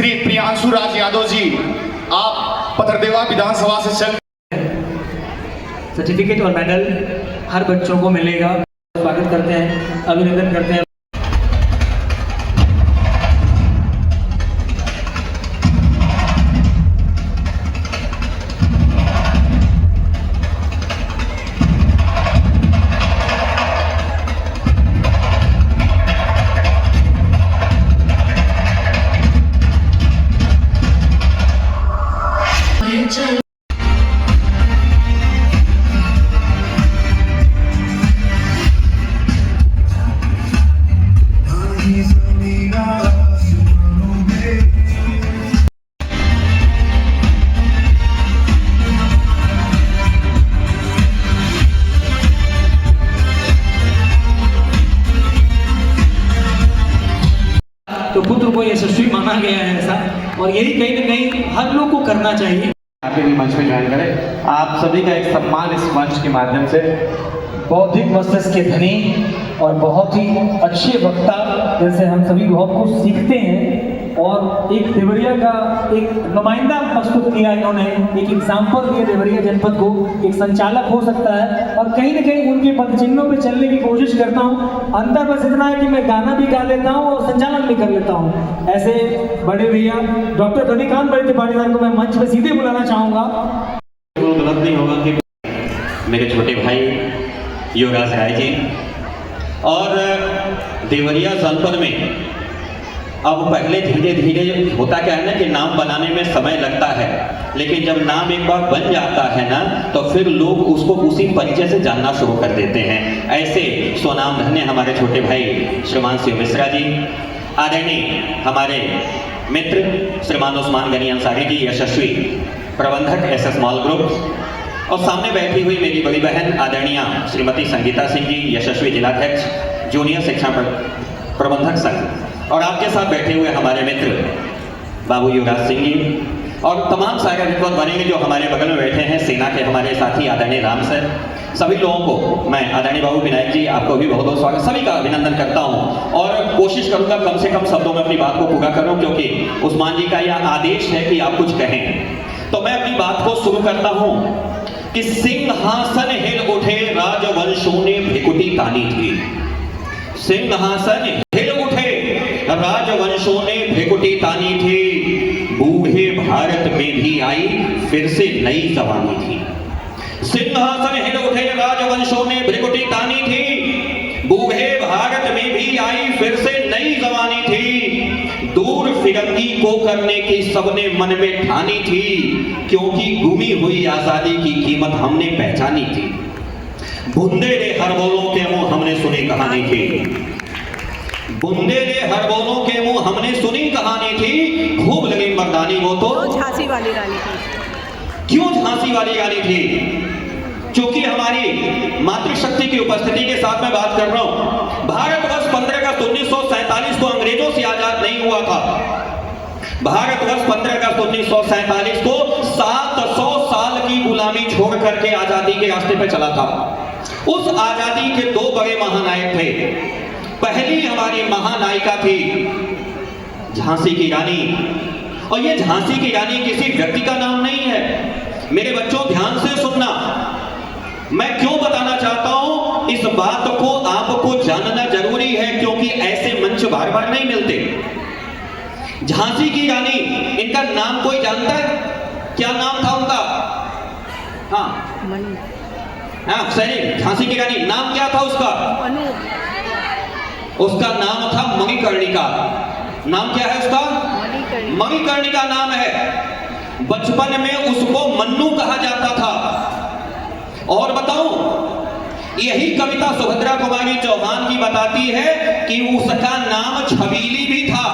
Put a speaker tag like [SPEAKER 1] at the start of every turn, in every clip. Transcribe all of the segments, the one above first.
[SPEAKER 1] श्री प्रियांशु राज यादव जी, आप पथरदेवा विधानसभा से चल
[SPEAKER 2] सर्टिफिकेट और मेडल हर बच्चों को मिलेगा। स्वागत करते हैं, अभिनंदन करते हैं। तो पुत्र को यशस्वी माना गया है ऐसा, और यही कहीं ना कहीं हर लोग को करना चाहिए।
[SPEAKER 3] आप भी मंच में ज्वाइन करें। आप सभी का एक सम्मान इस मंच के माध्यम से।
[SPEAKER 2] बौद्धिक मस्तिष्क के धनी और बहुत ही अच्छे वक्ता, जैसे हम सभी बहुत कुछ सीखते हैं, और एक देवरिया का एक नुमाइंदा प्रस्तुत किया इन्होंने, एक एग्जाम्पल दिया देवरिया जनपद को। एक संचालक हो सकता है और कहीं ना कहीं उनके पदचिन्हों पे चलने की कोशिश करता हूँ। अंतर बस इतना है कि मैं गाना भी गा लेता हूँ और संचालन भी कर लेता हूँ। ऐसे बड़े भैया डॉक्टर रजनीकांत बड़े त्रिपाठी साहब को मैं मंच पे सीधे बुलाना चाहूँगा।
[SPEAKER 4] गलत नहीं होगा कि मेरे छोटे भाई युवराज राय जी, और देवरिया जनपद में अब पहले धीरे धीरे होता क्या है ना कि नाम बनाने में समय लगता है, लेकिन जब नाम एक बार बन जाता है ना तो फिर लोग उसको उसी परिचय से जानना शुरू कर देते हैं। ऐसे स्वनाम धन्य हमारे छोटे भाई श्रीमान शिव मिश्रा जी, आदरणीय हमारे मित्र श्रीमान उस्मान गनी अंसारी जी, यशस्वी प्रबंधक एसएस मॉल ग्रुप, और सामने बैठी हुई मेरी बड़ी बहन आदरणीय श्रीमती संगीता सिंह जी, यशस्वी जिलाध्यक्ष जूनियर शिक्षा प्रबंधक संघ, और आपके साथ बैठे हुए हमारे मित्र बाबू युवराज सिंह जी, और तमाम सारे विद्वान बनेंगे जो हमारे बगल में बैठे हैं, सेना के हमारे साथी आदरणीय राम सर। सभी लोगों को मैं आदरणीय बाबू विनायक जी, आपको भी बहुत बहुत स्वागत, सभी का अभिनंदन करता हूं, और कोशिश करूंगा कम से कम शब्दों में अपनी बात को पूरा करूं, क्योंकि उस्मान जी का यह आदेश है कि आप कुछ कहें। तो मैं अपनी बात को शुरू करता हूं कि सिंहासन हिल उठे राजवंशों ने भृकुटी तानी थी। सिंहासन हिल उठे राजवंशों ने भृकुटी तानी थी, बूढ़े भारत में भी आई फिर से नई जवानी थी। सिंहासन हिल उठे राजवंशों ने भृकुटी तानी थी, बूढ़े भारत में भी आई फिर से नई जवानी थी। दूर फिरंगी को करने की सबने मन में ठानी थी, क्योंकि गुमी हुई आजादी की कीमत हमने पहचानी थी। बुंदेले हर बोलों के मुंह हमने सुनी कहानी थी, बुंदेले हर बोलों के मुंह हमने सुनी कहानी थी। खूब लगी मर्दानी वो तो
[SPEAKER 5] झांसी वाली रानी थी।
[SPEAKER 4] क्यों झांसी वाली रानी थी? क्योंकि हमारी मातृशक्ति की उपस्थिति के साथ मैं बात कर रहा हूं। भारतवर्ष 15 अगस्त 1947 को अंग्रेजों से आजाद नहीं हुआ था। भारतवर्ष 15 अगस्त 1947 को 700 साल की गुलामी छोड़ करके आजादी के रास्ते पर चला था। उस आजादी के दो बड़े महानायक थे। पहली हमारी महानायिका थी झांसी की रानी, और ये झांसी की रानी किसी व्यक्ति का नाम नहीं है। मेरे बच्चों ध्यान से सुनना, मैं क्यों बताना चाहता हूं, इस बात को आपको जानना जरूरी है, क्योंकि ऐसे मंच बार बार नहीं मिलते। झांसी की रानी, इनका नाम कोई जानता है? क्या नाम था उनका? हाँ सही, झांसी की रानी नाम क्या था उसका? उसका नाम था मणिकर्णिका। नाम क्या है उसका? मणिकर्णिका नाम है। बचपन में उसको मन्नू कहा जाता था। और बताऊं, यही कविता सुभद्रा कुमारी चौहान की बताती है कि उसका नाम छबीली भी था।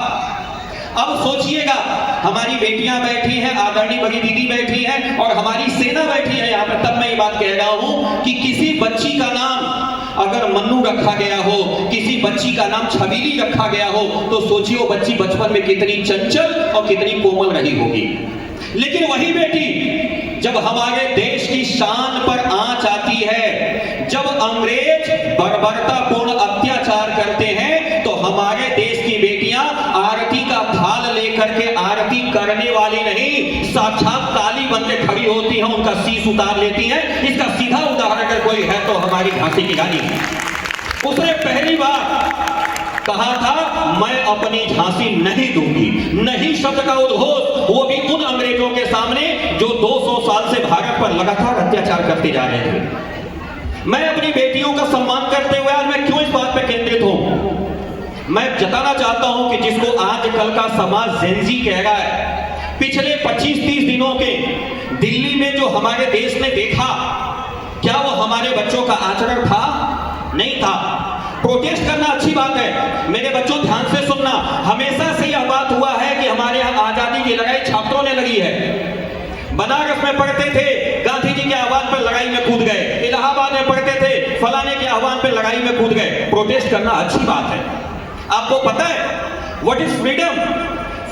[SPEAKER 4] अब सोचिएगा, हमारी बेटियां बैठी हैं, आदरणीय बड़ी दीदी बैठी हैं, और हमारी सेना बैठी है यहाँ पर, तब मैं ये बात कह रहा हूं कि किसी बच्ची का नाम अगर मन्नू रखा गया हो, किसी बच्ची का नाम छबीली रखा गया हो, तो सोचिए वो बच्ची बचपन में कितनी चंचल और कितनी कोमल रही होगी। लेकिन वही बेटी जब हमारे देश की शान पर आंच आती है, जब अंग्रेज बर्बरतापूर्ण अत्याचार करते हैं, तो हमारे देश की बेटियां आरती का थाल लेकर के आरती करने वाली नहीं, साक्षात काली बनके खड़ी होती हैं, उनका शीश उतार लेती हैं। इसका सीधा उदाहरण अगर कोई है तो हमारी झांसी की रानी। उसने पहली बार कहा था मैं अपनी झांसी नहीं दूंगी, नहीं शब्द का उद्घोष, वो भी उन अंग्रेजों के सामने जो 200 साल से भारत पर लगातार अत्याचार करते जा रहे थे। मैं अपनी बेटियों का सम्मान करते हुए आज मैं क्यों इस बात पर केंद्रित हूं, मैं जताना चाहता हूं कि जिसको आजकल का समाज जेनजी कह रहा है, पिछले 25-30 दिनों के दिल्ली में जो हमारे देश ने देखा, क्या वो हमारे बच्चों का आचरण था? नहीं था। प्रोटेस्ट करना अच्छी बात है, मेरे बच्चों ध्यान से सुनना, हमेशा से यह बात हुआ है कि हमारे यहाँ आजादी की लड़ाई छात्रों ने लड़ी है। बनारस में पढ़ते थे, गांधी जी के आह्वान पर लड़ाई में कूद गए, इलाहाबाद में पढ़ते थे, फलाने के आह्वान पर लड़ाई में कूद गए। प्रोटेस्ट करना अच्छी बात है। आपको पता है what is freedom?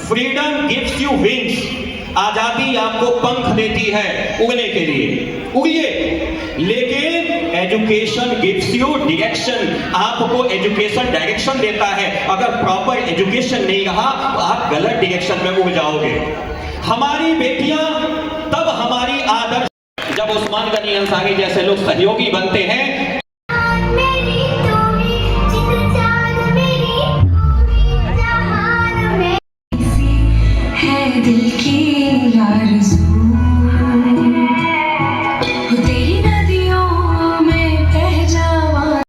[SPEAKER 4] Freedom gives you wings. आजादी आपको पंख देती है उड़ने के लिए, उड़िए। लेकिन एजुकेशन गिव्स यू डायरेक्शन। आपको एजुकेशन डायरेक्शन देता है। अगर प्रॉपर एजुकेशन नहीं रहा तो आप गलत डायरेक्शन में उड़ जाओगे। हमारी बेटियां तब हमारी आदर्श जब उस्मान गनी अंसारी जैसे लोग सहयोगी बनते हैं।
[SPEAKER 5] दिल की आरज़ू तेरी नदियों में बह जावा।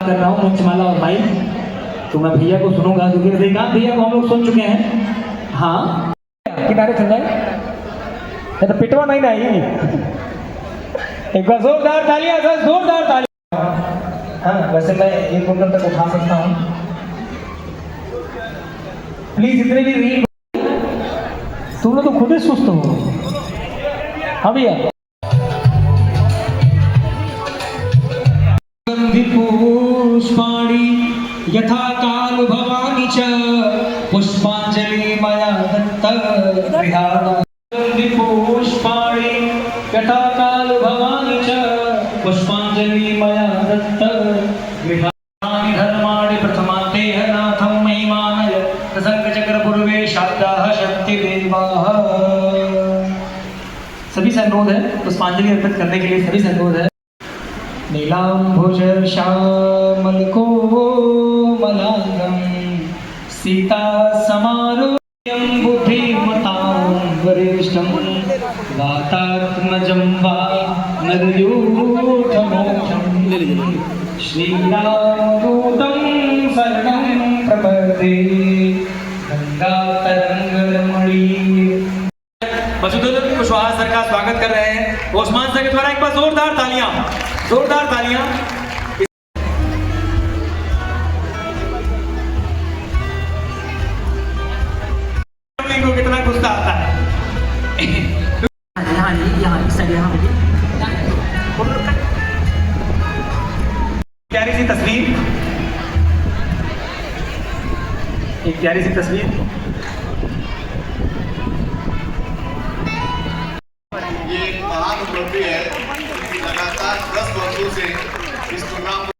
[SPEAKER 2] कर रहा हूँ मंचमाला और माइक, तो मैं भैया को सुनूंगा क्योंकि रजनीकांत भैया को हम लोग सुन चुके हैं। हाँ किनारे चल जाए तो पिटवा नहीं ना ही। एक बार जोरदार तालियां सर, जोरदार तालियां। हाँ वैसे मैं एक कुंटल तक उठा सकता हूँ। प्लीज इतने भी रील तुम लोग तो खुद ही सुस्त हो। हाँ भैया पुष्पाणि यथा काल भवानी च पुष्पांजलि मया दत्त पुष्पाणि यथा काल भवानी च पुष्पांजलि मया दत्त गृहाणि धर्माणि प्रथमान्ते नाथं महिमानय प्रसंग चक्र पूर्वे शाब्दाः शक्ति देवाः। सभी से अनुरोध है पुष्पांजलि अर्पित करने के लिए, सभी से अनुरोध है। नीलांभुज श्यामल कोमलांगं सीता समारूढं बुद्धिमतां वरिष्ठं वातात्मजं वानरयूथमोक्षं श्रीरामदूतं शरणं प्रपद्ये गंगातरंगरमणी। मधुसूदन कुशवाहा सर का स्वागत कर रहे हैं ओस्मान सर के द्वारा। एक बार जोरदार तालियां, जोरदार तालियां। को कितना गुस्सा आता है। प्यारी सी तस्वीर, एक प्यारी सी तस्वीर।